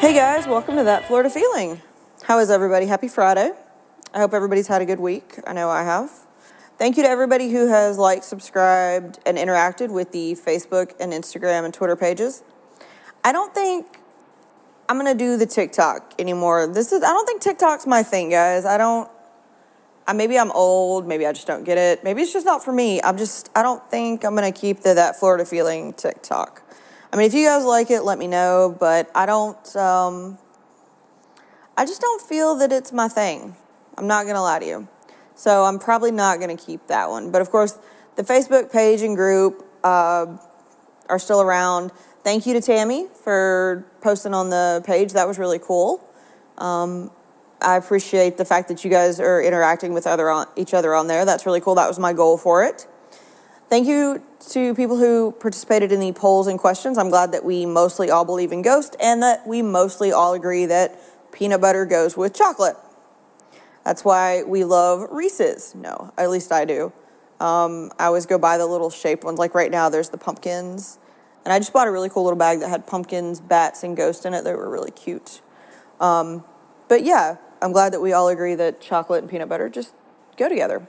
Hey guys, welcome to That Florida Feeling. How is everybody? Happy Friday. I hope everybody's had a good week. I know I have. Thank you to everybody who has liked, subscribed, and interacted with the Facebook and Instagram and Twitter pages. I don't think I'm going to do the TikTok anymore. I don't think TikTok's my thing, guys. Maybe I'm old. Maybe I just don't get it. Maybe it's just not for me. I don't think I'm going to keep the That Florida Feeling TikTok. I mean, if you guys like it, let me know, but I just don't feel that it's my thing. I'm not going to lie to you. So I'm probably not going to keep that one. But of course, the Facebook page and group are still around. Thank you to Tammy for posting on the page. That was really cool. I appreciate the fact that you guys are interacting with each other on there. That's really cool. That was my goal for it. Thank you to people who participated in the polls and questions. I'm glad that we mostly all believe in ghosts and that we mostly all agree that peanut butter goes with chocolate. That's why we love Reese's. No, at least I do. I always go buy the little shaped ones. Like right now, there's the pumpkins. And I just bought a really cool little bag that had pumpkins, bats, and ghosts in it. They were really cute. But yeah, I'm glad that we all agree that chocolate and peanut butter just go together.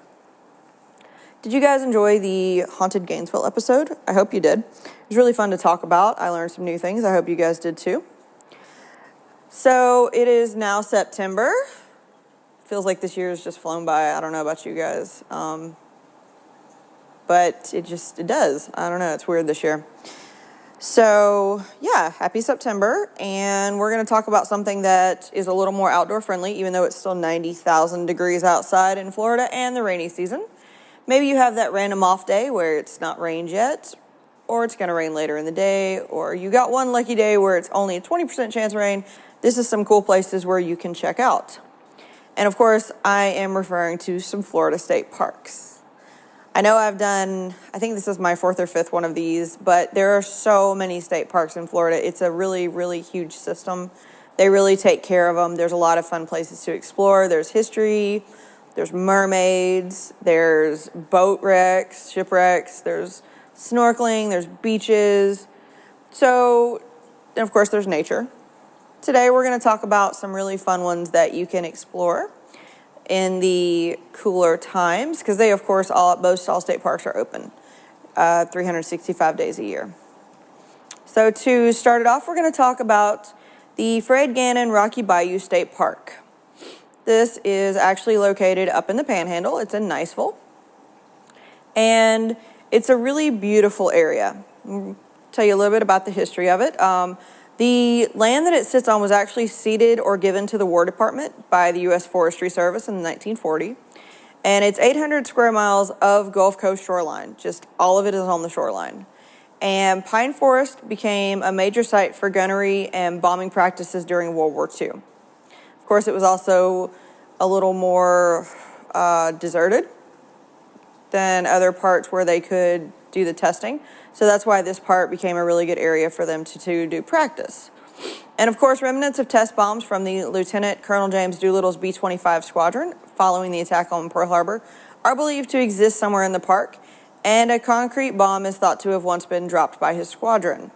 Did you guys enjoy the Haunted Gainesville episode? I hope you did. It was really fun to talk about. I learned some new things. I hope you guys did too. So it is now September. Feels like this year has just flown by. I don't know about you guys. But it does. I don't know. It's weird this year. So yeah, happy September. And we're going to talk about something that is a little more outdoor friendly, even though it's still 90,000 degrees outside in Florida and the rainy season. Maybe you have that random off day where it's not rained yet, or it's going to rain later in the day, or you got one lucky day where it's only a 20% chance of rain. This is some cool places where you can check out. And of course, I am referring to some Florida state parks. I know I think this is my fourth or fifth one of these, but there are so many state parks in Florida. It's a really, really huge system. They really take care of them. There's a lot of fun places to explore. There's history. There's mermaids, there's boat wrecks, shipwrecks, there's snorkeling, there's beaches. So, and of course, there's nature. Today, we're going to talk about some really fun ones that you can explore in the cooler times, because they, of course, most all state parks are open 365 days a year. So to start it off, we're going to talk about the Fred Gannon Rocky Bayou State Park. This is actually located up in the Panhandle. It's in Niceville. And it's a really beautiful area. I'll tell you a little bit about the history of it. The land that it sits on was actually ceded or given to the War Department by the U.S. Forestry Service in 1940. And it's 800 square miles of Gulf Coast shoreline. Just all of it is on the shoreline. And Pine Forest became a major site for gunnery and bombing practices during World War II. Of course, it was also a little more deserted than other parts where they could do the testing. So that's why this part became a really good area for them to do practice. And of course, remnants of test bombs from the Lieutenant Colonel James Doolittle's B-25 squadron following the attack on Pearl Harbor are believed to exist somewhere in the park, and a concrete bomb is thought to have once been dropped by his squadron.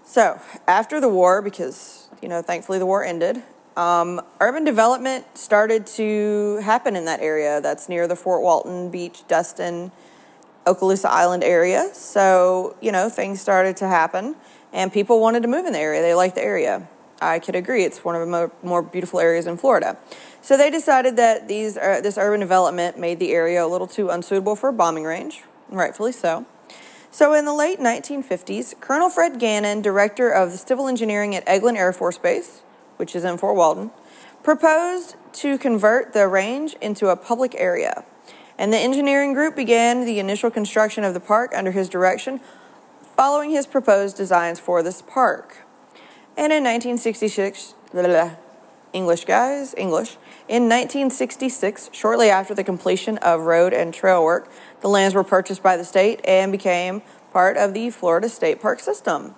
So, after the war, because, thankfully the war ended, urban development started to happen in that area. That's near the Fort Walton Beach, Destin, Okaloosa Island area. So, things started to happen, and people wanted to move in the area. They liked the area. I could agree. It's one of the more beautiful areas in Florida. So they decided that this urban development made the area a little too unsuitable for a bombing range, rightfully so. So in the late 1950s, Colonel Fred Gannon, director of the civil engineering at Eglin Air Force Base, which is in Fort Walton, proposed to convert the range into a public area. And the engineering group began the initial construction of the park under his direction, following his proposed designs for this park. And in 1966, English, in 1966, shortly after the completion of road and trail work, the lands were purchased by the state and became part of the Florida State Park system.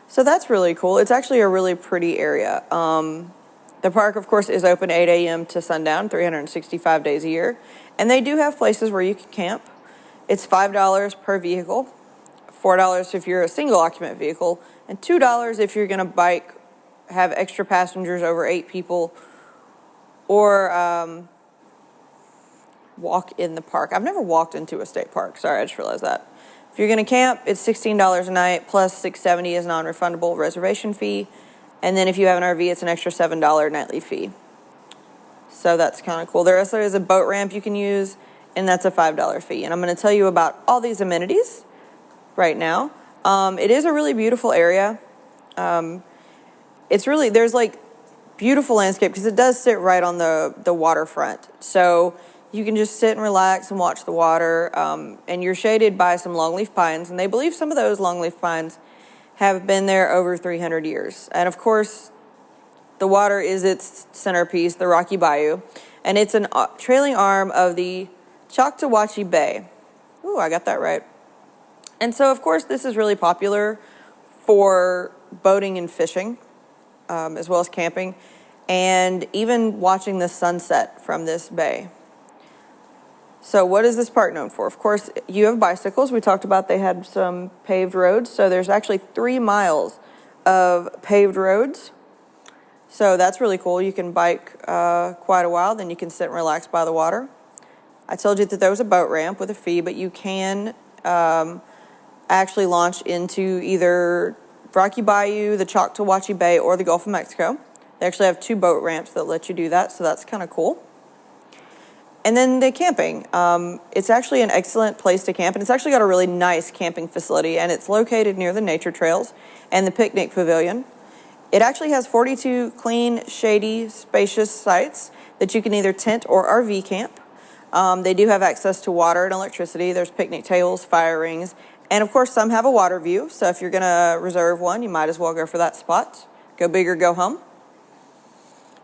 So that's really cool. It's actually a really pretty area. The park, of course, is open 8 a.m. to sundown, 365 days a year. And they do have places where you can camp. It's $5 per vehicle $4 if you're a single occupant vehicle, and $2 if you're going to bike, have extra passengers over 8 people, or walk in the park. I've never walked into a state park. Sorry, I just realized that. If you're going to camp, it's $16 a night plus $6.70 is non-refundable reservation fee. And then if you have an RV, it's an extra $7 nightly fee. So that's kind of cool. There also is a boat ramp you can use, and that's a $5 fee. And I'm going to tell you about all these amenities right now. It is a really beautiful area. It's really, there's like beautiful landscape because it does sit right on the waterfront. So you can just sit and relax and watch the water. And you're shaded by some longleaf pines. And they believe some of those longleaf pines have been there over 300 years. And of course, the water is its centerpiece, the Rocky Bayou. And it's an trailing arm of the Choctawhatchee Bay. Ooh, I got that right. And so, of course, this is really popular for boating and fishing, as well as camping, and even watching the sunset from this bay. So what is this park known for? Of course, you have bicycles. We talked about they had some paved roads. So there's actually 3 miles of paved roads. So that's really cool. You can bike quite a while, then you can sit and relax by the water. I told you that there was a boat ramp with a fee, but you can actually launch into either Rocky Bayou, the Choctawhatchee Bay, or the Gulf of Mexico. They actually have 2 boat ramps that let you do that, so that's kind of cool. And then the camping. It's actually an excellent place to camp, and it's actually got a really nice camping facility, and it's located near the nature trails and the picnic pavilion. It actually has 42 clean, shady, spacious sites that you can either tent or RV camp. They do have access to water and electricity. There's picnic tables, fire rings, and of course some have a water view. So if you're gonna reserve one, you might as well go for that spot. Go big or go home.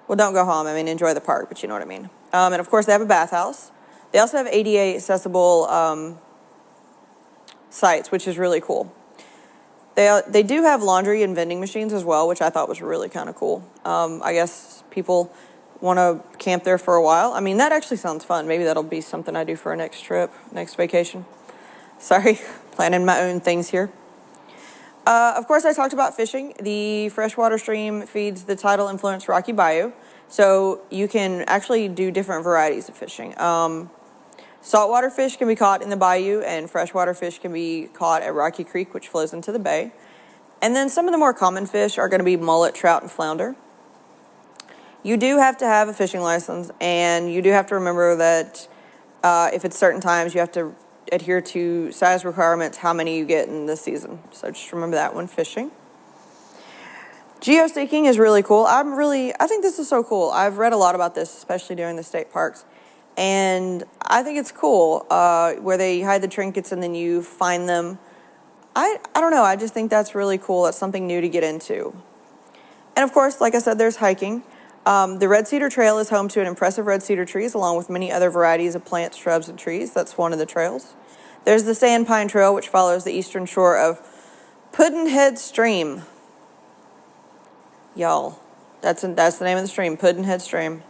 Well, don't go home. I mean, enjoy the park, but you know what I mean. And of course they have a bathhouse. They also have ADA accessible sites, which is really cool. They do have laundry and vending machines as well, which I thought was really kind of cool. I guess people want to camp there for a while. I mean, that actually sounds fun. Maybe that'll be something I do for a next trip, next vacation. Sorry, planning my own things here. Of course, I talked about fishing. The freshwater stream feeds the tidal influenced Rocky Bayou, so you can actually do different varieties of fishing. Saltwater fish can be caught in the bayou, and freshwater fish can be caught at Rocky Creek, which flows into the bay. And then some of the more common fish are going to be mullet, trout, and flounder. You do have to have a fishing license, and you do have to remember that if it's certain times, you have to adhere to size requirements, how many you get in this season. So just remember that when fishing. Geostaking is really cool. I think this is so cool. I've read a lot about this, especially during the state parks. And I think it's cool where they hide the trinkets and then you find them. I don't know. I just think that's really cool. That's something new to get into. And of course, like I said, there's hiking. The Red Cedar Trail is home to an impressive red cedar trees along with many other varieties of plants, shrubs, and trees. That's one of the trails. There's the Sand Pine Trail, which follows the eastern shore of Pudd'nhead Stream. Y'all, that's the name of the stream, Pudd'nhead Stream.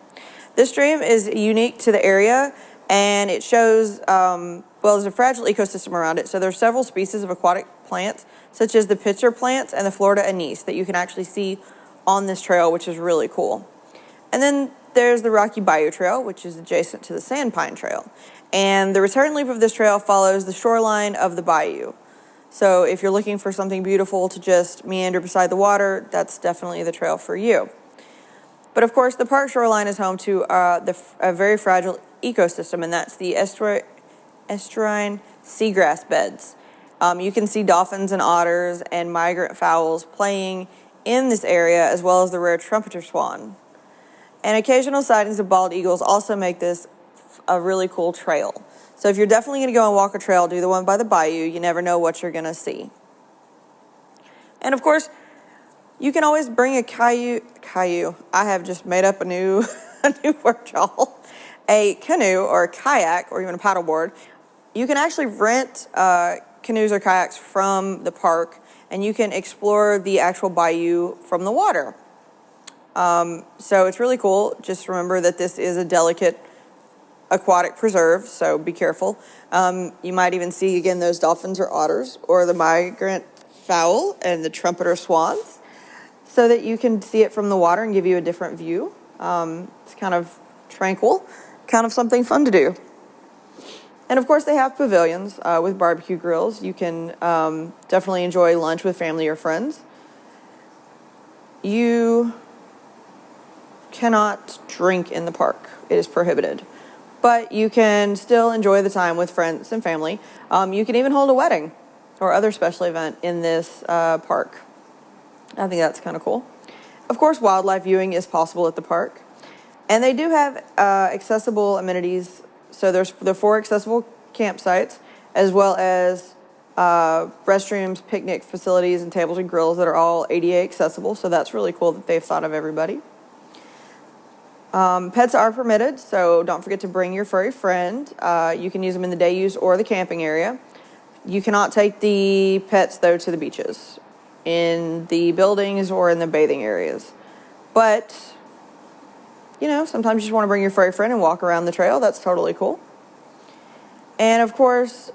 This stream is unique to the area, and it shows, well, there's a fragile ecosystem around it. So there's several species of aquatic plants, such as the pitcher plants and the Florida anise, that you can actually see on this trail, which is really cool. And then there's the Rocky Bayou Trail, which is adjacent to the Sand Pine Trail. And the return loop of this trail follows the shoreline of the bayou. So if you're looking for something beautiful to just meander beside the water, that's definitely the trail for you. But of course, the park shoreline is home to a very fragile ecosystem, and that's the estuarine seagrass beds. You can see dolphins and otters and migrant fowls playing in this area, as well as the rare trumpeter swan. And occasional sightings of bald eagles also make this a really cool trail. So if you're definitely going to go and walk a trail, do the one by the bayou. You never know what you're going to see. And of course, you can always bring a canoe. I have just made up a new word, y'all. A canoe or a kayak or even a paddleboard. You can actually rent canoes or kayaks from the park, and you can explore the actual bayou from the water. So it's really cool. Just remember that this is a delicate aquatic preserve, so be careful. You might even see, again, those dolphins or otters, or the migrant fowl and the trumpeter swans, so that you can see it from the water and give you a different view. It's kind of tranquil, kind of something fun to do. And of course, they have pavilions with barbecue grills. You can definitely enjoy lunch with family or friends. You cannot drink in the park. It is prohibited. But you can still enjoy the time with friends and family. You can even hold a wedding or other special event in this park. I think that's kind of cool. Of course, wildlife viewing is possible at the park. And they do have accessible amenities. So there's the 4 accessible campsites, as well as restrooms, picnic facilities, and tables and grills that are all ADA accessible. So that's really cool that they've thought of everybody. Pets are permitted, so don't forget to bring your furry friend. You can use them in the day use or the camping area. You cannot take the pets, though, to the beaches, in the buildings or in the bathing areas. But, you know, sometimes you just want to bring your furry friend and walk around the trail. That's totally cool. And, of course,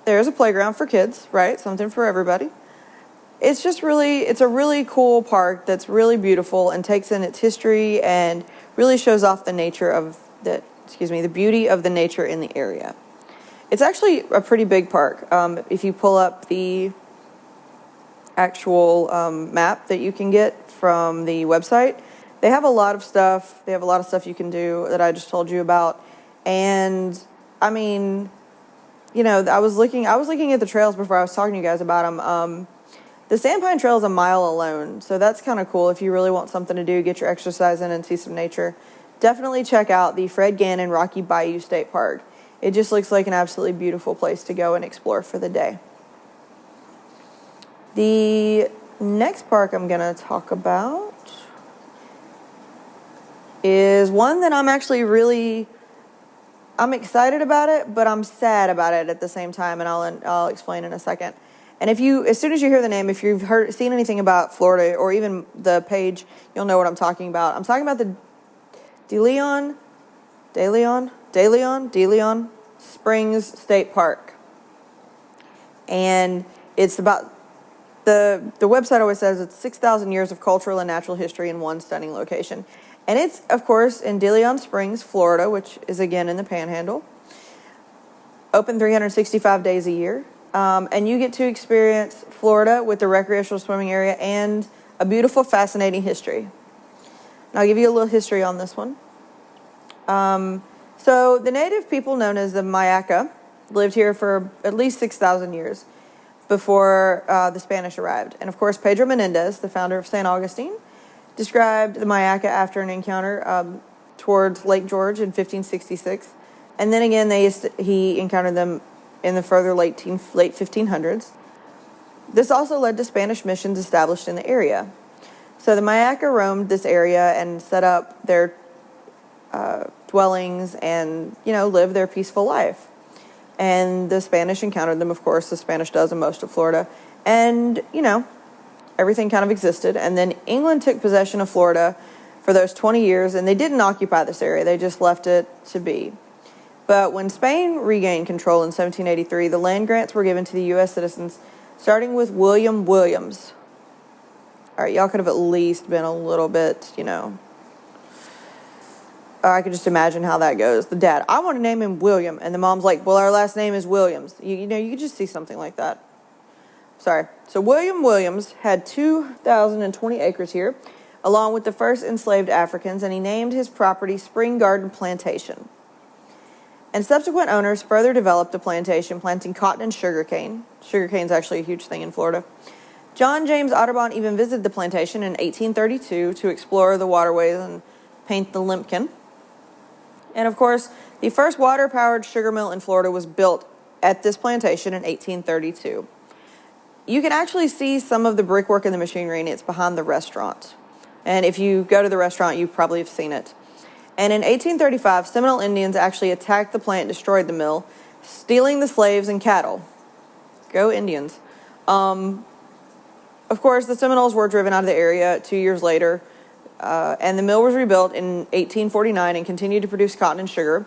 there's a playground for kids, right? Something for everybody. It's just it's a really cool park that's really beautiful and takes in its history and really shows off the nature of the beauty of the nature in the area. It's actually a pretty big park. If you pull up the actual map that you can get from the website, they have a lot of stuff. They have a lot of stuff you can do that I just told you about. And I mean, you know, I was looking at the trails before I was talking to you guys about them. The Sandpine Trail is a mile alone, so that's kind of cool if you really want something to do, get your exercise in and see some nature. Definitely check out the Fred Gannon Rocky Bayou State Park. It just looks like an absolutely beautiful place to go and explore for the day. The next park I'm going to talk about is one that I'm excited about it, but I'm sad about it at the same time, and I'll explain in a second. And as soon as you hear the name, if you've seen anything about Florida or even the page, you'll know what I'm talking about. I'm talking about the DeLeon Springs State Park. And it's about, the website always says it's 6,000 years of cultural and natural history in one stunning location. And it's, of course, in DeLeon Springs, Florida, which is, again, in the Panhandle. Open 365 days a year. And you get to experience Florida with the recreational swimming area and a beautiful, fascinating history. And I'll give you a little history on this one. So the native people known as the Mayaca lived here for at least 6,000 years before the Spanish arrived. And, of course, Pedro Menendez, the founder of St. Augustine, described the Mayaca after an encounter towards Lake George in 1566. And then again, he encountered them in the further late 1500s. This also led to Spanish missions established in the area. So the Mayaca roamed this area and set up their dwellings and, lived their peaceful life. And the Spanish encountered them, of course, the Spanish does in most of Florida. And, everything kind of existed. And then England took possession of Florida for those 20 years, and they didn't occupy this area. They just left it to be. But when Spain regained control in 1783, the land grants were given to the U.S. citizens, starting with William Williams. All right, y'all could have at least been a little bit, I could just imagine how that goes. The dad, I want to name him William. And the mom's like, well, our last name is Williams. You could just see something like that. Sorry. So William Williams had 2,020 acres here, along with the first enslaved Africans, and he named his property Spring Garden Plantation. And subsequent owners further developed the plantation, planting cotton and sugarcane. Sugarcane's actually a huge thing in Florida. John James Audubon even visited the plantation in 1832 to explore the waterways and paint the limpkin. And of course, the first water-powered sugar mill in Florida was built at this plantation in 1832. You can actually see some of the brickwork and the machinery, and it's behind the restaurant. And if you go to the restaurant, you probably have seen it. And in 1835, Seminole Indians actually attacked the plant and destroyed the mill, stealing the slaves and cattle. Go Indians. Of course, the Seminoles were driven out of the area 2 years later And the mill was rebuilt in 1849 and continued to produce cotton and sugar.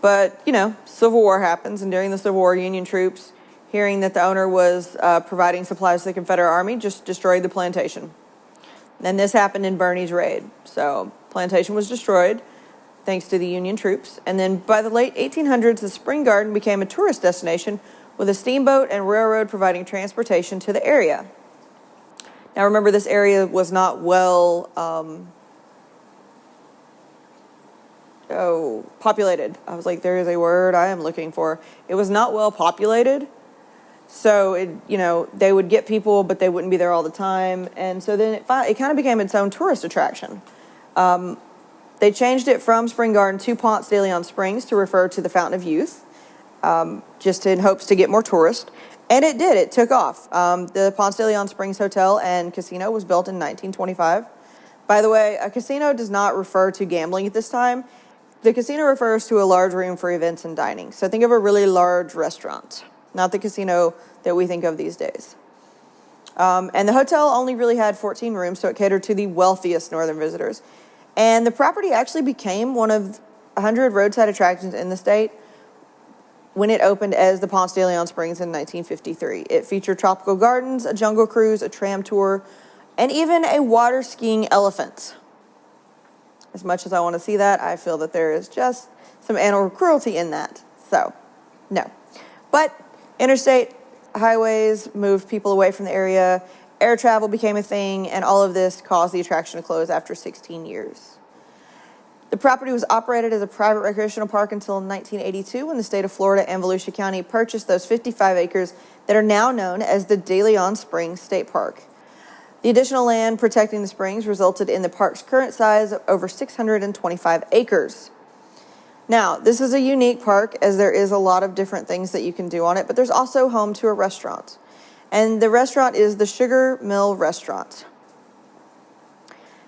But, Civil War happens, and during the Civil War, Union troops, hearing that the owner was providing supplies to the Confederate Army, just destroyed the plantation. And this happened in Birney's raid. So, plantation was destroyed thanks to the Union troops. And then by the late 1800s, the Spring Garden became a tourist destination with a steamboat and railroad providing transportation to the area. Now, remember, this area was not well populated. I was like, there is a word I am looking for. It was not well populated. So, they would get people, but they wouldn't be there all the time. And so then it kind of became its own tourist attraction. They changed it from Spring Garden to Ponce de Leon Springs to refer to the Fountain of Youth, just in hopes to get more tourists. And it did. It took off. The Ponce de Leon Springs Hotel and Casino was built in 1925. By the way, a casino does not refer to gambling at this time. The casino refers to a large room for events and dining. So think of a really large restaurant, not the casino that we think of these days. And the hotel only really had 14 rooms, so it catered to the wealthiest northern visitors. And the property actually became one of 100 roadside attractions in the state when it opened as the Ponce de Leon Springs in 1953. It featured tropical gardens, a jungle cruise, a tram tour, and even a water skiing elephant. As much as I want to see that, I feel that there is just some animal cruelty in that. So, no. But interstate highways moved people away from the area. Air travel became a thing, and all of this caused the attraction to close after 16 years. The property was operated as a private recreational park until 1982, when the state of Florida and Volusia County purchased those 55 acres that are now known as the De Leon Springs State Park. The additional land protecting the springs resulted in the park's current size of over 625 acres. Now, this is a unique park as there is a lot of different things that you can do on it, but there's also home to a restaurant. And the restaurant is the Sugar Mill Restaurant.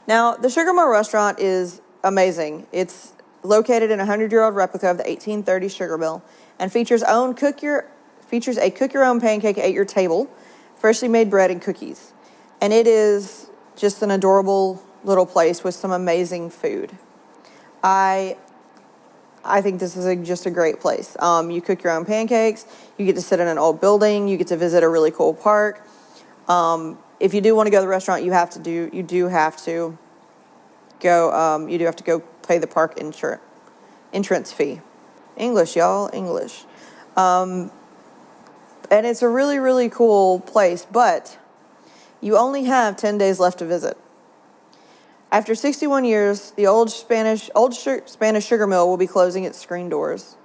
Now, the Sugar Mill Restaurant is amazing. It's located in a 100-year-old replica of the 1830 sugar mill and features a cook-your-own pancake at your table, freshly made bread and cookies. And it is just an adorable little place with some amazing food. I think this is just a great place. You cook your own pancakes. You get to sit in an old building. You get to visit a really cool park. If you do want to go to the restaurant, you do have to go pay the park entrance fee. English, y'all, English. And it's a really, really cool place, but you only have 10 days left to visit. After 61 years, the old Spanish sugar mill will be closing its screen doors.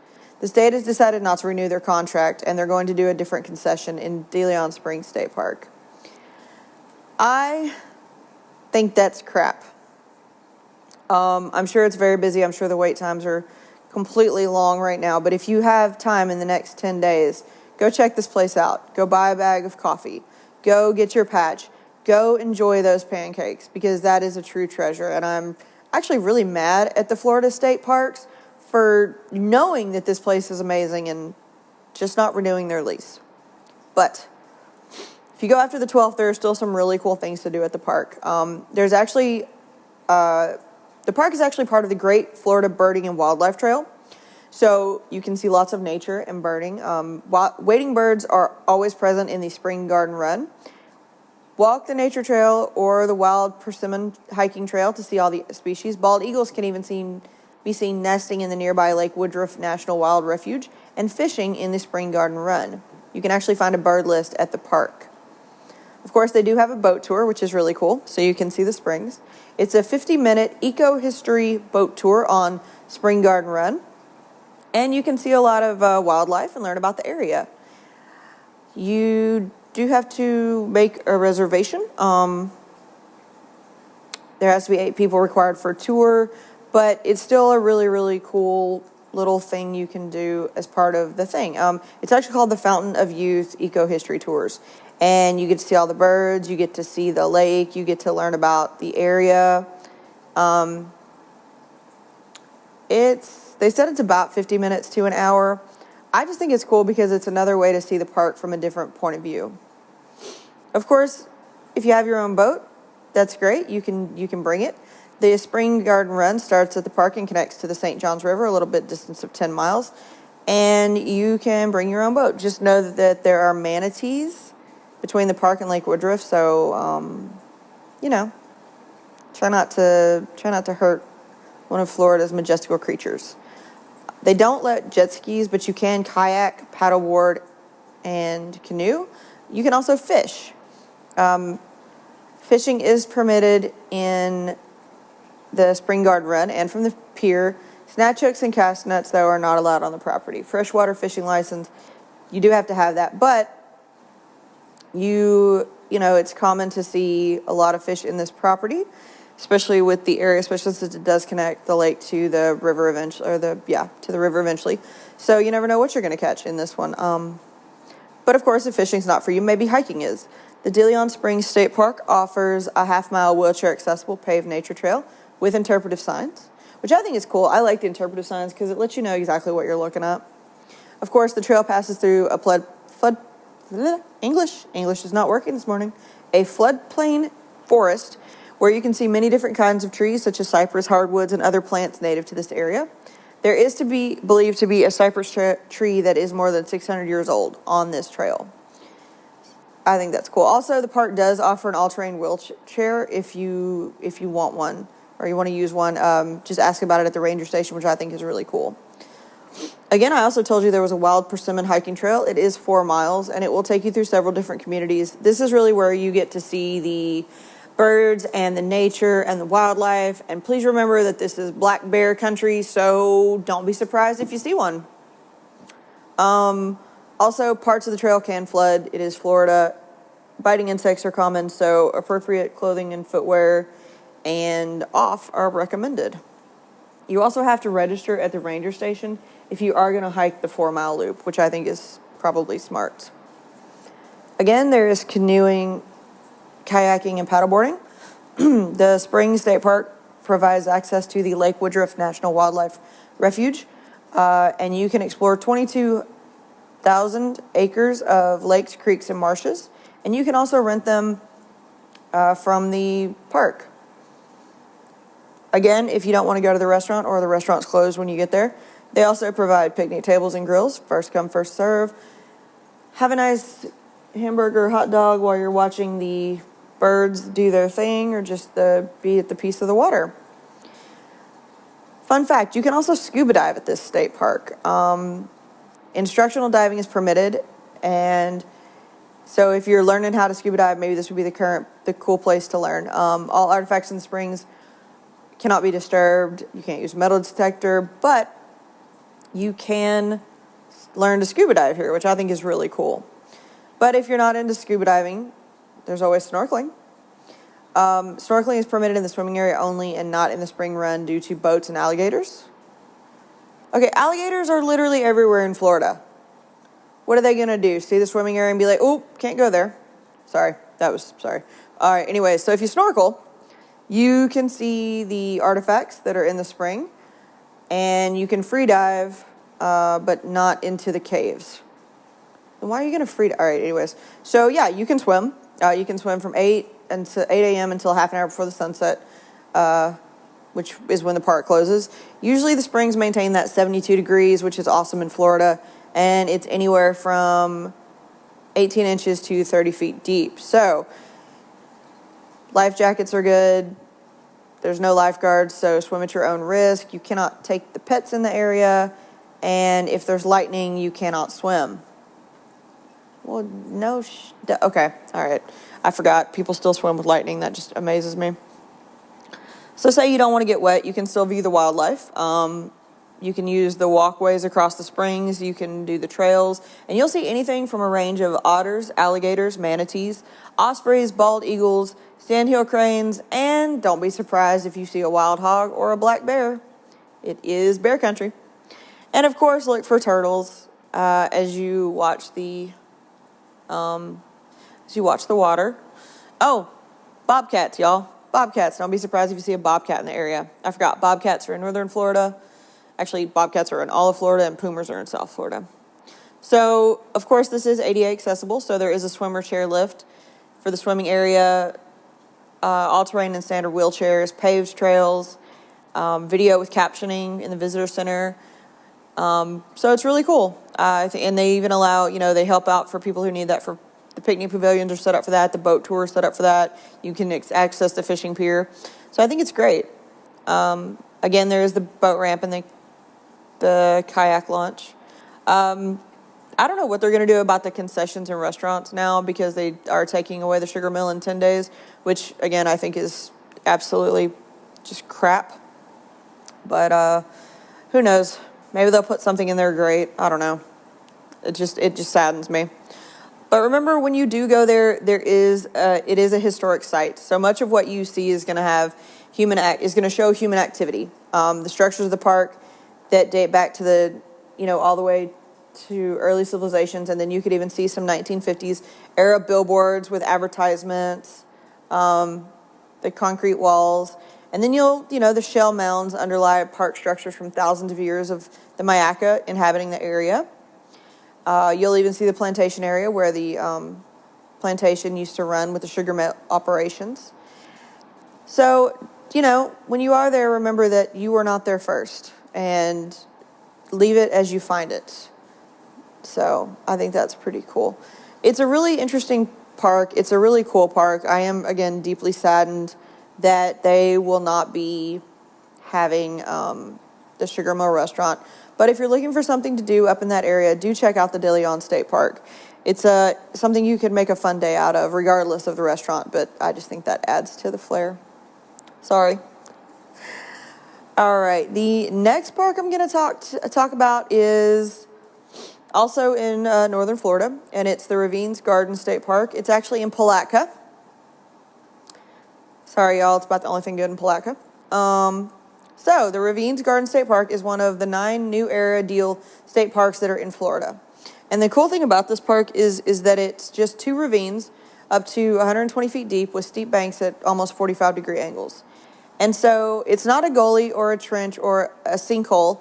The state has decided not to renew their contract, and they're going to do a different concession in De Leon Springs State Park. I think that's crap. I'm sure it's very busy. I'm sure the wait times are completely long right now. But if you have time in the next 10 days, go check this place out. Go buy a bag of coffee. Go get your patch. Go enjoy those pancakes, because that is a true treasure. And I'm actually really mad at the Florida State Parks for knowing that this place is amazing and just not renewing their lease. But if you go after the 12th, there are still some really cool things to do at the park. The park is actually part of the Great Florida Birding and Wildlife Trail. So you can see lots of nature and birding. Wading birds are always present in the Spring Garden Run. Walk the nature trail or the wild persimmon hiking trail to see all the species. Bald eagles can even be seen nesting in the nearby Lake Woodruff National Wild Refuge and fishing in the Spring Garden Run. You can actually find a bird list at the park. Of course, they do have a boat tour, which is really cool, so you can see the springs. It's a 50-minute eco-history boat tour on Spring Garden Run. And you can see a lot of wildlife and learn about the area. You do have to make a reservation. There has to be 8 people required for a tour, but it's still a really, really cool little thing you can do as part of the thing. It's actually called the Fountain of Youth Eco-History Tours. And you get to see all the birds, you get to see the lake, you get to learn about the area. They said it's about 50 minutes to an hour. I just think it's cool because it's another way to see the park from a different point of view. Of course, if you have your own boat, that's great. You can bring it. The Spring Garden Run starts at the park and connects to the St. Johns River, a little bit distance of 10 miles. And you can bring your own boat. Just know that there are manatees between the park and Lake Woodruff, so you know, try not to hurt one of Florida's majestical creatures. They don't let jet skis, but you can kayak, paddleboard, and canoe. You can also fish. Fishing is permitted in the Spring Garden Run and from the pier. Snatch hooks and cast nets, though, are not allowed on the property. Freshwater fishing license, you do have to have that, but you know, it's common to see a lot of fish in this property, especially with the area, especially since it does connect the lake to the river eventually, or to the river eventually. So you never know what you're going to catch in this one. But of course, if fishing's not for you, maybe hiking is. The De Leon Springs State Park offers a half-mile wheelchair-accessible paved nature trail with interpretive signs, which I think is cool. I like the interpretive signs because it lets you know exactly what you're looking at. Of course, the trail passes through a English is not working this morning. A floodplain forest where you can see many different kinds of trees, such as cypress, hardwoods, and other plants native to this area. There is to be believed to be a cypress tree that is more than 600 years old on this trail. I think that's cool. Also, the park does offer an all-terrain wheelchair if you want one or you want to use one. Just ask about it at the ranger station, which I think is really cool. Again, I also told you there was a wild persimmon hiking trail. It is 4 miles, and it will take you through several different communities. This is really where you get to see the birds and the nature and the wildlife. And please remember that this is black bear country, so don't be surprised if you see one. Also, parts of the trail can flood. It is Florida. Biting insects are common, so appropriate clothing and footwear and off are recommended. You also have to register at the ranger station if you are going to hike the 4 mile loop, which I think is probably smart. Again, there is canoeing, kayaking, and paddleboarding. The Springs State Park provides access to the Lake Woodruff National Wildlife Refuge, and you can explore 22,000 acres of lakes, creeks, and marshes, and you can also rent them from the park. Again, if you don't want to go to the restaurant or the restaurant's closed when you get there, they also provide picnic tables and grills, first come, first serve. Have a nice hamburger, hot dog while you're watching the birds do their thing or just be at the piece of the water. Fun fact, you can also scuba dive at this state park. Instructional diving is permitted, and so if you're learning how to scuba dive, maybe this would be the cool place to learn. All artifacts in the springs cannot be disturbed. You can't use a metal detector, but you can learn to scuba dive here, which I think is really cool. But if you're not into scuba diving, there's always snorkeling. Snorkeling is permitted in the swimming area only and not in the spring run due to boats and alligators. Okay, alligators are literally everywhere in Florida. What are they going to do? See the swimming area and be like, oh, can't go there. Sorry. All right, anyway, so if you snorkel, you can see the artifacts that are in the spring, and you can free dive, but not into the caves. And why are you going to free dive? All right, anyways. So, yeah, you can swim. You can swim from 8 a.m. until half an hour before the sunset, which is when the park closes. Usually the springs maintain that 72 degrees, which is awesome in Florida, and it's anywhere from 18 inches to 30 feet deep. So, life jackets are good. There's no lifeguards, so swim at your own risk. You cannot take the pets in the area, and if there's lightning, you cannot swim. Well, no, okay, all right. I forgot. People still swim with lightning. That just amazes me. So say you don't want to get wet, you can still view the wildlife. You can use the walkways across the springs. You can do the trails. And you'll see anything from a range of otters, alligators, manatees, ospreys, bald eagles, sandhill cranes, and don't be surprised if you see a wild hog or a black bear. It is bear country. And of course, look for turtles as you watch the water. Oh, bobcats, y'all. Bobcats. Don't be surprised if you see a bobcat in the area. I forgot. Bobcats are in northern Florida. Actually, bobcats are in all of Florida, and pumas are in South Florida. So, of course, this is ADA accessible, so there is a swimmer chair lift for the swimming area. all-terrain and standard wheelchairs, paved trails, video with captioning in the visitor center. So it's really cool. And they even allow, they help out for people who need that. For the picnic pavilions are set up for that. The boat tour is set up for that. You can access the fishing pier. So I think it's great. Again, there is the boat ramp and the kayak launch. I don't know what they're going to do about the concessions and restaurants now, because they are taking away the sugar mill in 10 days, which, again, I think is absolutely just crap. But who knows? Maybe they'll put something in there great. I don't know. It just saddens me. But remember, when you do go there, it is a historic site. So much of what you see is going to have is going to show human activity. The structures of the park that date back to all the way to early civilizations, and then you could even see some 1950s era billboards with advertisements, the concrete walls, and then the shell mounds underlie park structures from thousands of years of the Myakka inhabiting the area. You'll even see the plantation area where the plantation used to run with the sugar mill operations. So, when you are there, remember that you were not there first, and leave it as you find it. So I think that's pretty cool. It's a really interesting park. It's a really cool park. I am, again, deeply saddened that they will not be having the Sugar Mill restaurant. But if you're looking for something to do up in that area, do check out the De Leon State Park. It's something you could make a fun day out of, regardless of the restaurant. But I just think that adds to the flair. Sorry. All right. The next park I'm going to talk about is also in northern Florida, and it's the Ravines Garden State Park. It's actually in Palatka. Sorry, y'all, it's about the only thing good in Palatka. So the Ravines Garden State Park is one of the 9 new era deal state parks that are in Florida. And the cool thing about this park is that it's just 2 ravines up to 120 feet deep with steep banks at almost 45-degree angles. And so it's not a gully or a trench or a sinkhole.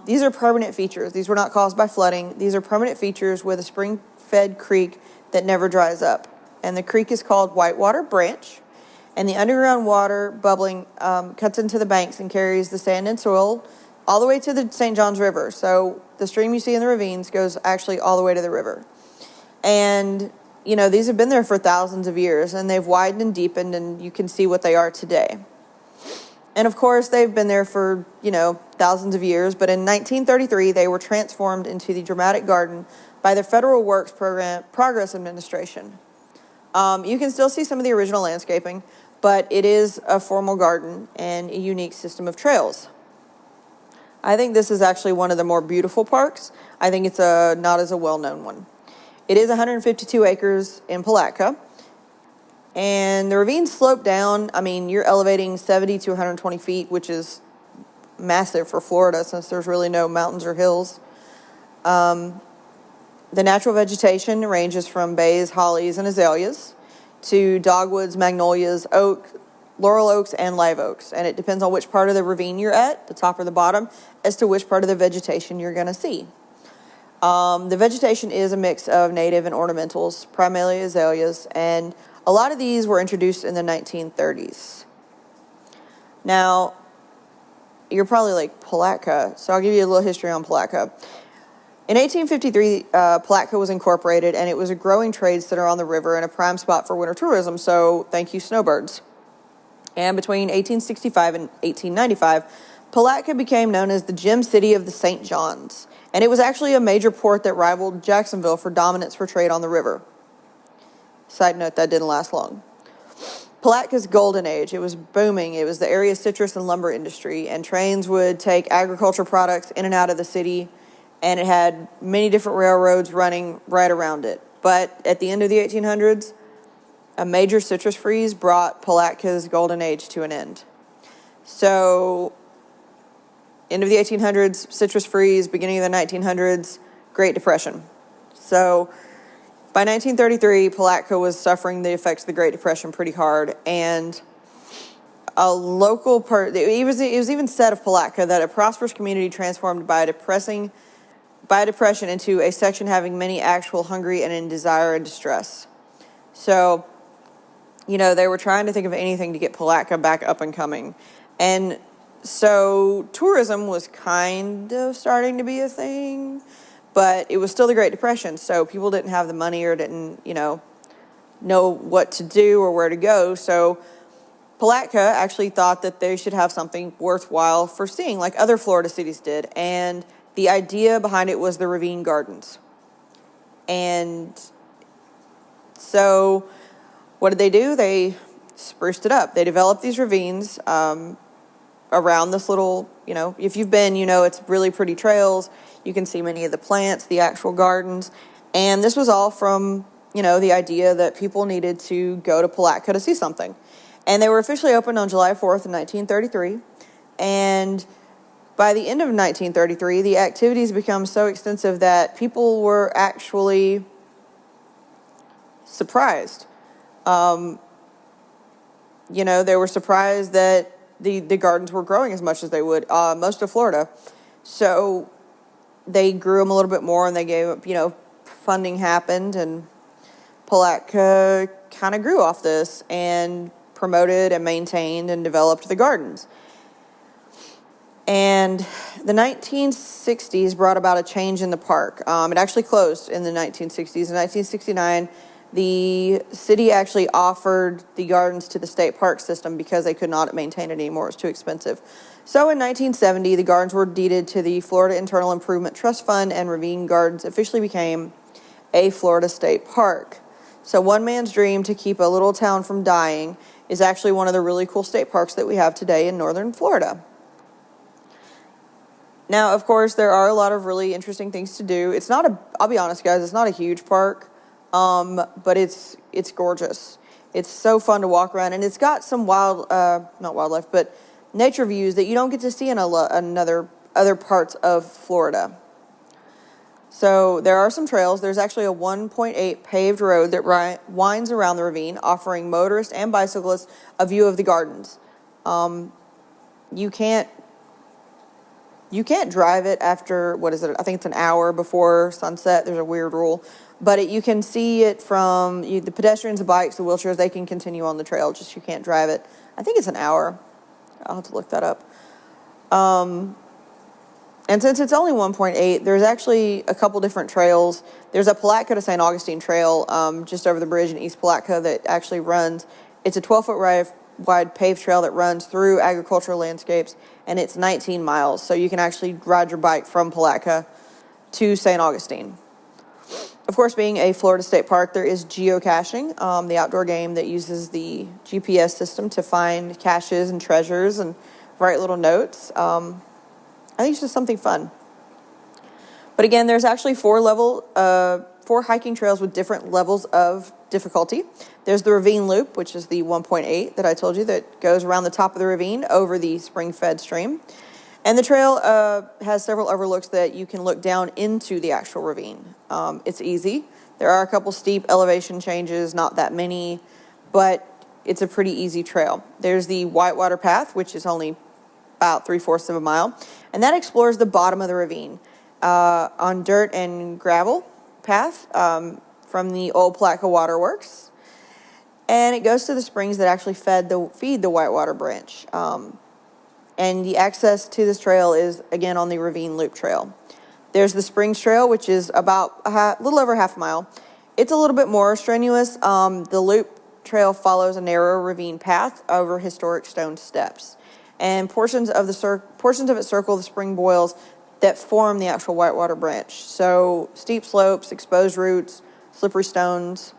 These are permanent features. These were not caused by flooding. These are permanent features with a spring-fed creek that never dries up. And the creek is called Whitewater Branch. And the underground water bubbling cuts into the banks and carries the sand and soil all the way to the St. Johns River. So the stream you see in the ravines goes actually all the way to the river. And, these have been there for thousands of years, and they've widened and deepened, and you can see what they are today. And of course, they've been there for, thousands of years. But in 1933, they were transformed into the Dramatic Garden by the Federal Works Progress Administration. You can still see some of the original landscaping, but it is a formal garden and a unique system of trails. I think this is actually one of the more beautiful parks. I think it's not as a well-known one. It is 152 acres in Palatka. And the ravines slope down. I mean, you're elevating 70 to 120 feet, which is massive for Florida since there's really no mountains or hills. The natural vegetation ranges from bays, hollies, and azaleas to dogwoods, magnolias, laurel oaks, and live oaks. And it depends on which part of the ravine you're at, the top or the bottom, as to which part of the vegetation you're going to see. The vegetation is a mix of native and ornamentals, primarily azaleas, and a lot of these were introduced in the 1930s. Now, you're probably like, Palatka, so I'll give you a little history on Palatka. In 1853, Palatka was incorporated, and it was a growing trade center on the river and a prime spot for winter tourism, so thank you, snowbirds. And between 1865 and 1895, Palatka became known as the Gem City of the St. Johns, and it was actually a major port that rivaled Jacksonville for dominance for trade on the river. Side note, that didn't last long. Palatka's golden age, it was booming. It was the area's citrus and lumber industry, and trains would take agriculture products in and out of the city, and it had many different railroads running right around it. But at the end of the 1800s, a major citrus freeze brought Palatka's golden age to an end. So, end of the 1800s, citrus freeze, beginning of the 1900s, Great Depression. So, by 1933, Palatka was suffering the effects of the Great Depression pretty hard, and a local it was even said of Palatka that a prosperous community transformed by a depression into a section having many actual hungry and in desire and distress. So, they were trying to think of anything to get Palatka back up and coming. And so tourism was kind of starting to be a thing, but it was still the Great Depression, so people didn't have the money or didn't, know what to do or where to go. So Palatka actually thought that they should have something worthwhile for seeing, like other Florida cities did. And the idea behind it was the Ravine Gardens. And so what did they do? They spruced it up. They developed these ravines around this little, if you've been, it's really pretty trails. You can see many of the plants, the actual gardens. And this was all from, the idea that people needed to go to Palatka to see something. And they were officially opened on July 4th, 1933. And by the end of 1933, the activities become so extensive that people were actually surprised. They were surprised that the gardens were growing as much as they would, most of Florida. So they grew them a little bit more, and they gave, funding happened, and Palatka kind of grew off this and promoted and maintained and developed the gardens. And the 1960s brought about a change in the park. It actually closed in the 1960s. In 1969, the city actually offered the gardens to the state park system because they could not maintain it anymore. It was too expensive. So in 1970, the gardens were deeded to the Florida Internal Improvement Trust Fund, and Ravine Gardens officially became a Florida state park. So one man's dream to keep a little town from dying is actually one of the really cool state parks that we have today in northern Florida. Now, of course, there are a lot of really interesting things to do. I'll be honest, guys, it's not a huge park, but it's gorgeous. It's so fun to walk around, and it's got some not wildlife, but nature views that you don't get to see in other parts of Florida. So there are some trails. There's actually a 1.8 paved road that winds around the ravine, offering motorists and bicyclists a view of the gardens. You can't drive it after, I think it's an hour before sunset. There's a weird rule. But you can see it from the pedestrians, the bikes, the wheelchairs. They can continue on the trail, just you can't drive it. I think it's an hour. I'll have to look that up. And since it's only 1.8, there's actually a couple different trails. There's a Palatka to St. Augustine trail just over the bridge in East Palatka that actually runs. It's a 12-foot wide paved trail that runs through agricultural landscapes, and it's 19 miles. So you can actually ride your bike from Palatka to St. Augustine. Of course, being a Florida state park, there is geocaching, the outdoor game that uses the GPS system to find caches and treasures and write little notes. I think it's just something fun. But again, there's actually four hiking trails with different levels of difficulty. There's the Ravine Loop, which is the 1.8 that I told you that goes around the top of the ravine over the spring-fed stream. And the trail has several overlooks that you can look down into the actual ravine. It's easy. There are a couple steep elevation changes, not that many, but it's a pretty easy trail. There's the Whitewater Path, which is only about 3/4 of a mile, and that explores the bottom of the ravine on dirt and gravel path from the old Palatka Waterworks, and it goes to the springs that actually feed the Whitewater Branch. And the access to this trail is again on the Ravine Loop Trail. There's the Springs Trail, which is about a little over half a mile. It's a little bit more strenuous. The Loop Trail follows a narrow ravine path over historic stone steps. And portions of it circle the spring boils that form the actual Whitewater Branch. So steep slopes, exposed roots, slippery stones.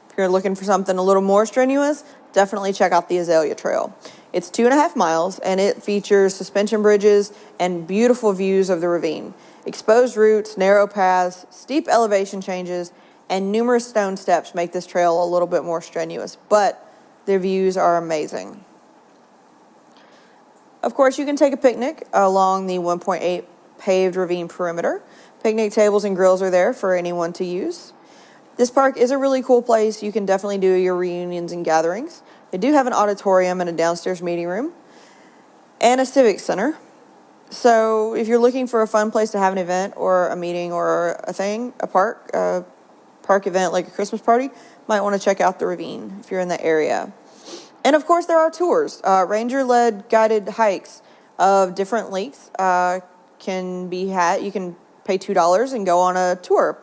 If you're looking for something a little more strenuous, definitely check out the Azalea Trail. It's 2.5 miles, and it features suspension bridges and beautiful views of the ravine. Exposed roots, narrow paths, steep elevation changes, and numerous stone steps make this trail a little bit more strenuous, but the views are amazing. Of course, you can take a picnic along the 1.8 paved ravine perimeter. Picnic tables and grills are there for anyone to use. This park is a really cool place. You can definitely do your reunions and gatherings. They do have an auditorium and a downstairs meeting room and a civic center. So if you're looking for a fun place to have an event or a meeting or a park event like a Christmas party, might want to check out the ravine if you're in the area. And of course, there are tours. Ranger-led guided hikes of different lengths can be had. You can pay $2 and go on a tour.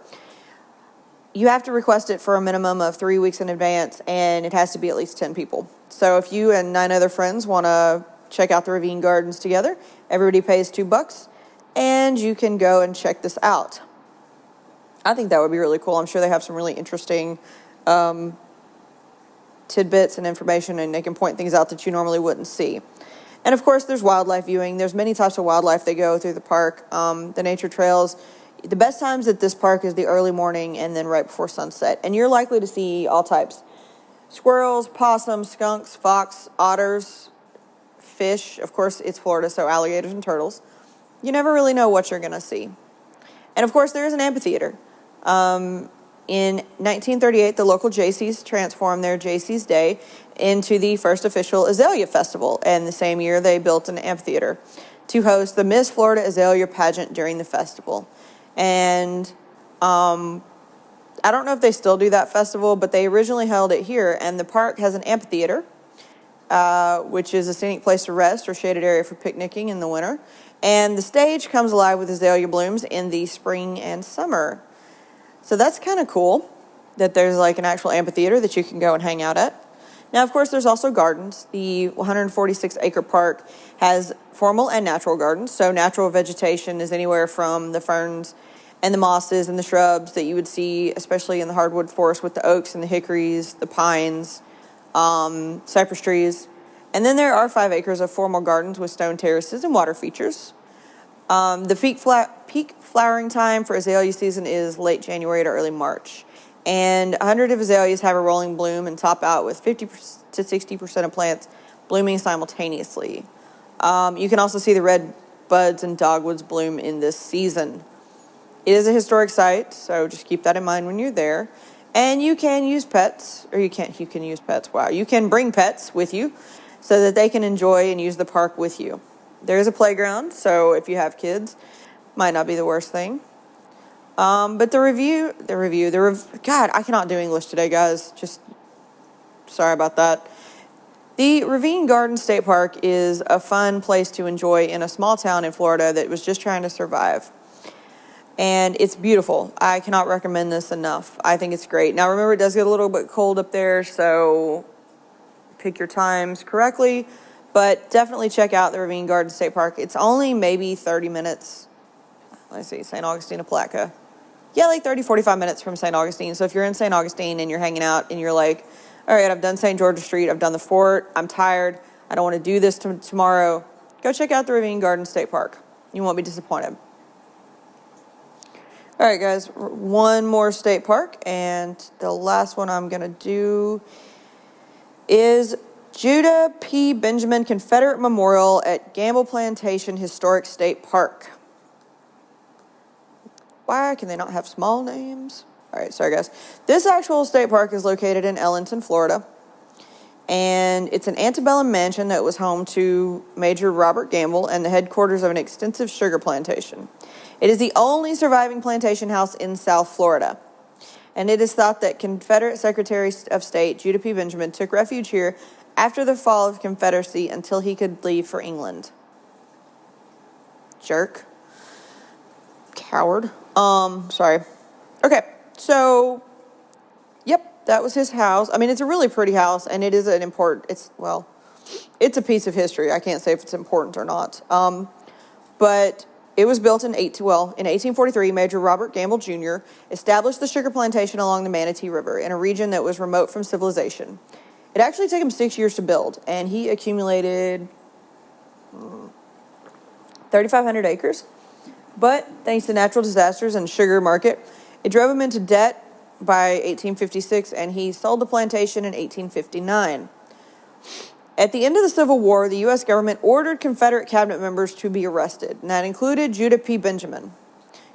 You have to request it for a minimum of 3 weeks in advance, and it has to be at least 10 people. So if you and 9 other friends want to check out the Ravine Gardens together, everybody pays $2, and you can go and check this out. I think that would be really cool. I'm sure they have some really interesting tidbits and information, and they can point things out that you normally wouldn't see. And of course, there's wildlife viewing. There's many types of wildlife that go through the park. The nature trails. The best times at this park is the early morning and then right before sunset. And you're likely to see all types. Squirrels, possums, skunks, fox, otters, fish. Of course, it's Florida, so alligators and turtles. You never really know what you're going to see. And of course, there is an amphitheater. In 1938, the local Jaycees transformed their Jaycees Day into the first official Azalea Festival. And the same year, they built an amphitheater to host the Miss Florida Azalea pageant during the festival. And I don't know if they still do that festival, but they originally held it here. And the park has an amphitheater, which is a scenic place to rest or shaded area for picnicking in the winter. And the stage comes alive with azalea blooms in the spring and summer. So that's kind of cool that there's like an actual amphitheater that you can go and hang out at. Now, of course, there's also gardens. The 146-acre park has formal and natural gardens. So natural vegetation is anywhere from the ferns and the mosses and the shrubs that you would see, especially in the hardwood forest with the oaks and the hickories, the pines, cypress trees. And then there are 5 acres of formal gardens with stone terraces and water features. The peak flowering time for azalea season is late January to early March. And 100 of azaleas have a rolling bloom and top out with 50 to 60% of plants blooming simultaneously. You can also see the red buds and dogwoods bloom in this season. It is a historic site, so just keep that in mind when you're there. And you can use pets, or you can use pets, wow. You can bring pets with you so that they can enjoy and use the park with you. There is a playground, so if you have kids, might not be the worst thing. But God, I cannot do English today, guys. Just sorry about that. The Ravine Garden State Park is a fun place to enjoy in a small town in Florida that was just trying to survive. And it's beautiful. I cannot recommend this enough. I think it's great. Now, remember, it does get a little bit cold up there, so pick your times correctly. But definitely check out the Ravine Garden State Park. It's only maybe 30 minutes. Let's see, St. Augustine to Palatka. Yeah, like 30, 45 minutes from St. Augustine. So if you're in St. Augustine and you're hanging out and you're like, all right, I've done St. George's Street, I've done the fort, I'm tired, I don't want to do this tomorrow, go check out the Ravine Garden State Park. You won't be disappointed. All right, guys, one more state park, and the last one I'm going to do is Judah P. Benjamin Confederate Memorial at Gamble Plantation Historic State Park. Why can they not have small names? All right, sorry, guys. This actual state park is located in Ellenton, Florida, and it's an antebellum mansion that was home to Major Robert Gamble and the headquarters of an extensive sugar plantation. It is the only surviving plantation house in South Florida, and it is thought that Confederate Secretary of State Judah P. Benjamin took refuge here after the fall of the Confederacy until he could leave for England. Jerk. Coward. Sorry. Okay, so, yep, that was his house. I mean, it's a really pretty house, and it is an important, it's a piece of history. I can't say if it's important or not. But it was built in 1843, Major Robert Gamble Jr. established the sugar plantation along the Manatee River in a region that was remote from civilization. It actually took him 6 years to build, and he accumulated 3,500 acres. But thanks to natural disasters and sugar market, it drove him into debt by 1856, and he sold the plantation in 1859. At the end of the Civil War, the U.S. government ordered Confederate cabinet members to be arrested, and that included Judah P. Benjamin,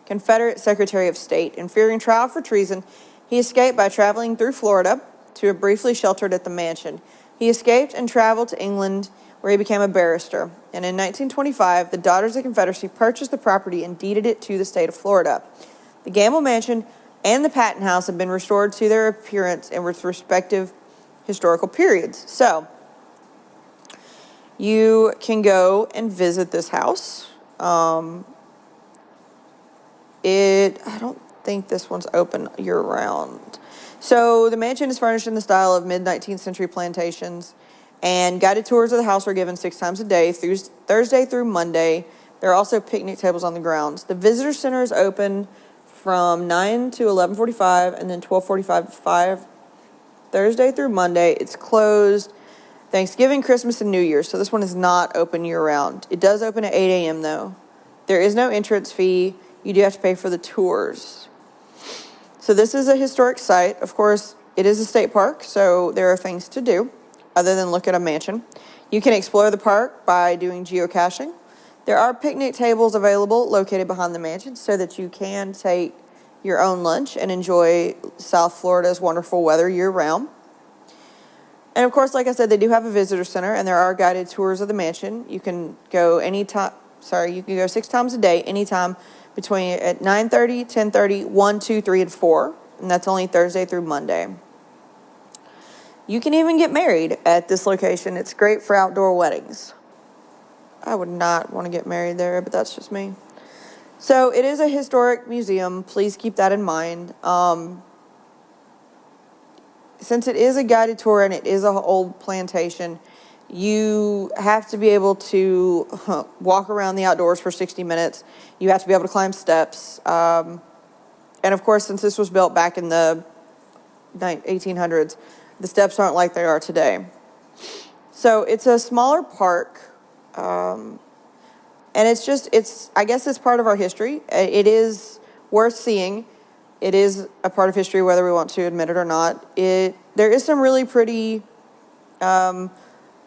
Confederate Secretary of State. And fearing trial for treason, he escaped by traveling through Florida to a briefly sheltered at the mansion. He escaped and traveled to England, where he became a barrister. And in 1925, the Daughters of the Confederacy purchased the property and deeded it to the state of Florida. The Gamble Mansion and the Patton House have been restored to their appearance and with respective historical periods. So you can go and visit this house. I don't think this one's open year-round. So the mansion is furnished in the style of mid-19th century plantations, and guided tours of the house are given 6 times a day, through Thursday through Monday. There are also picnic tables on the grounds. The visitor center is open from 9 to 11:45, and then 12:45 to 5, Thursday through Monday. It's closed Thanksgiving, Christmas, and New Year's, so this one is not open year-round. It does open at 8 a.m., though. There is no entrance fee. You do have to pay for the tours. So this is a historic site. Of course, it is a state park, so there are things to do other than look at a mansion. You can explore the park by doing geocaching. There are picnic tables available located behind the mansion so that you can take your own lunch and enjoy South Florida's wonderful weather year-round. And of course, like I said, they do have a visitor center, and there are guided tours of the mansion. You can go you can go 6 times a day, anytime between at 9:30, 10:30, 1, 2, 3, and 4, and that's only Thursday through Monday. You can even get married at this location. It's great for outdoor weddings. I would not want to get married there, but that's just me. So it is a historic museum. Please keep that in mind. Since it is a guided tour and it is an old plantation, you have to be able to walk around the outdoors for 60 minutes. You have to be able to climb steps. And of course, since this was built back in the 1800s, the steps aren't like they are today. So it's a smaller park. And I guess it's part of our history. It is worth seeing. It is a part of history, whether we want to admit it or not. There is some really pretty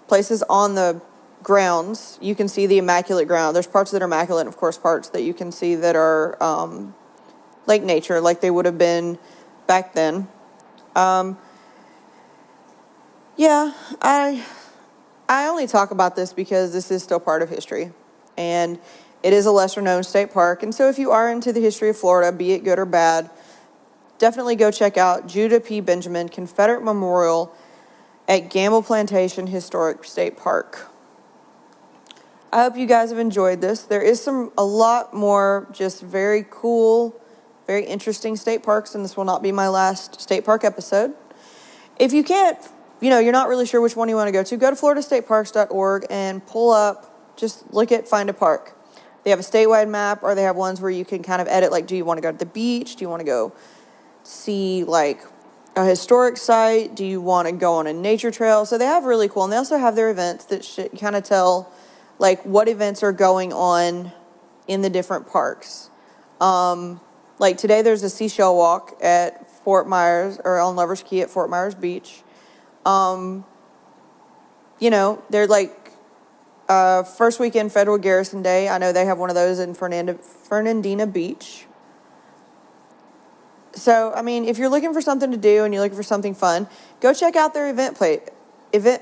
places on the grounds. You can see the immaculate ground. There's parts that are immaculate, and of course parts that you can see that are like nature, like they would have been back then. I only talk about this because this is still part of history, and it is a lesser known state park. And so if you are into the history of Florida, be it good or bad, definitely go check out Judah P. Benjamin Confederate Memorial at Gamble Plantation Historic State Park. I hope you guys have enjoyed this. There is a lot more just very cool, very interesting state parks, and this will not be my last state park episode. If you can't, you're not really sure which one you want to go to floridastateparks.org and find a park. They have a statewide map, or they have ones where you can kind of edit, like, do you want to go to the beach? Do you want to go see, like, a historic site? Do you want to go on a nature trail? So they have really cool, and they also have their events that kind of tell, like, what events are going on in the different parks. Like today, there's a seashell walk at Fort Myers, or on Lover's Key at Fort Myers Beach. They're like first weekend Federal Garrison Day. I know they have one of those in Fernandina Beach. So, if you're looking for something to do and you're looking for something fun, go check out their event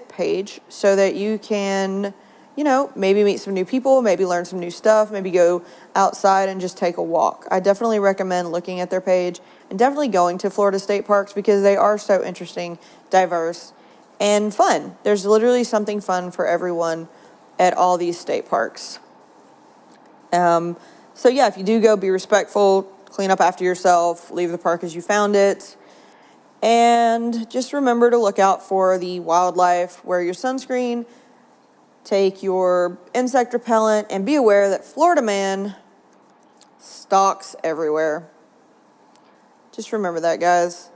page so that you can, maybe meet some new people, maybe learn some new stuff, maybe go outside and just take a walk. I definitely recommend looking at their page and definitely going to Florida state parks because they are so interesting, diverse, and fun. There's literally something fun for everyone at all these state parks. If you do go, be respectful, clean up after yourself, leave the park as you found it, and just remember to look out for the wildlife, wear your sunscreen, take your insect repellent, and be aware that Florida man stalks everywhere. Just remember that, guys.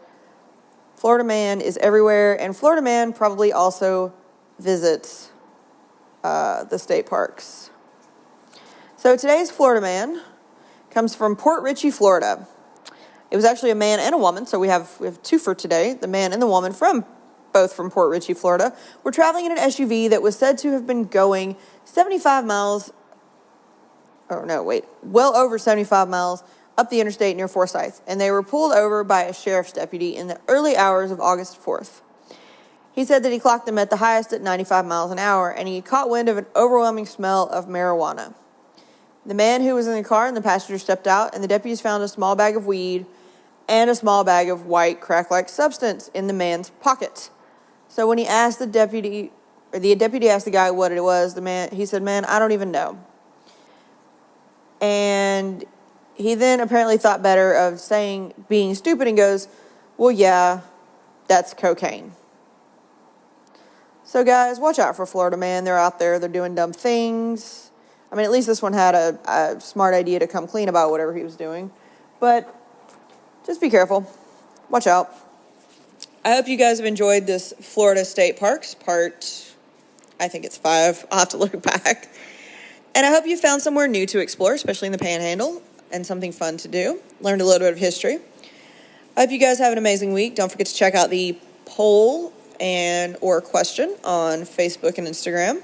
Florida man is everywhere, and Florida man probably also visits the state parks. So today's Florida man comes from Port Richey, Florida. It was actually a man and a woman, so we have two for today, the man and the woman both from Port Richey, Florida. Were traveling in an SUV that was said to have been going well over 75 miles up the interstate near Forsyth, and they were pulled over by a sheriff's deputy in the early hours of August 4th. He said that he clocked them at the highest at 95 miles an hour, and he caught wind of an overwhelming smell of marijuana. The man who was in the car and the passenger stepped out, and the deputies found a small bag of weed and a small bag of white crack-like substance in the man's pocket. So when he asked the deputy asked the guy what it was, he said, "Man, I don't even know." And he then apparently thought better of being stupid and goes, "Well, yeah, that's cocaine." So guys, watch out for Florida man. They're out there, they're doing dumb things. I mean, at least this one had a smart idea to come clean about whatever he was doing. But just be careful. Watch out. I hope you guys have enjoyed this Florida State Parks part. I think it's 5. I'll have to look back. And I hope you found somewhere new to explore, especially in the Panhandle, and something fun to do. Learned a little bit of history. I hope you guys have an amazing week. Don't forget to check out the poll or question on Facebook and Instagram.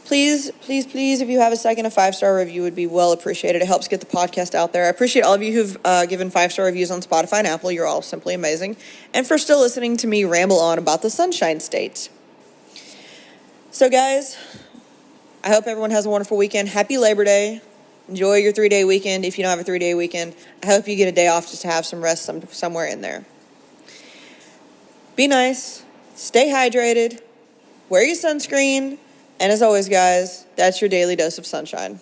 Please, if you have a second, a 5-star review would be well appreciated. It helps get the podcast out there. I appreciate all of you who've given 5-star reviews on Spotify and Apple. You're all simply amazing. And for still listening to me ramble on about the Sunshine State. So guys, I hope everyone has a wonderful weekend. Happy Labor Day. Enjoy your 3-day weekend. If you don't have a 3-day weekend, I hope you get a day off just to have some rest somewhere in there. Be nice. Stay hydrated. Wear your sunscreen. And as always, guys, that's your daily dose of sunshine.